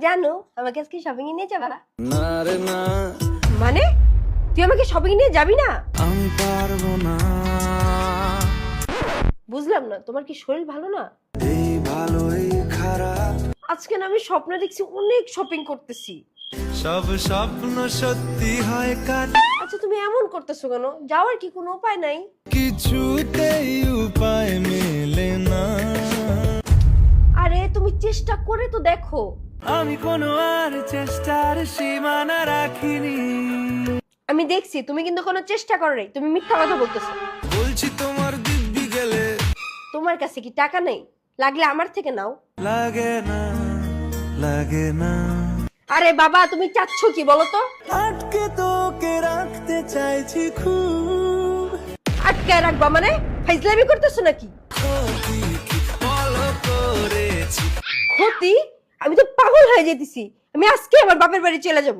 জানো আমাকে আজকে শপিং এ নিয়ে যাবা? না রে না, মানে তুই আমাকে শপিং এ নিয়ে যাবি না? আমি পারবো না। বুঝলাম না, তোমার কি শরীর ভালো না? এই ভালো এই খারাপ, আজকে না আমি স্বপ্নে দেখছি অনেক শপিং করতেছি। সব স্বপ্ন সত্যি হয় কার, আচ্ছা তুমি এমন করতেছো কেন? যাওয়ার কি কোনো উপায় নাই? কিছুতেই উপায় মেলে না। আরে তুমি চেষ্টা করে তো দেখো। আমি কোনো আর চেষ্টার সীমানা রাখিনি, আমি দেখছি তুমি কিন্তু কোনো চেষ্টা করো নাই, তুমি মিথ্যা কথা বলতেছো। বলছি তোমার দিব্যি গেলে তোমার কাছে কি টাকা নেই? লাগলে আমার থেকে নাও। লাগে না, লাগে না। আরে বাবা তুমি চাচ্ছ কি বলো তো? আটকে তোকে রাখতে চাইছি খুব, আটকায় রাখবা মানে? ফাইজলামি করতেছো নাকি? ক্ষতি কি বলো করেছি। ক্ষতি? আমি তো পাগল হয়ে যেতেছি। আমি আজকে আমার বাপের বাড়ি চলে যাব।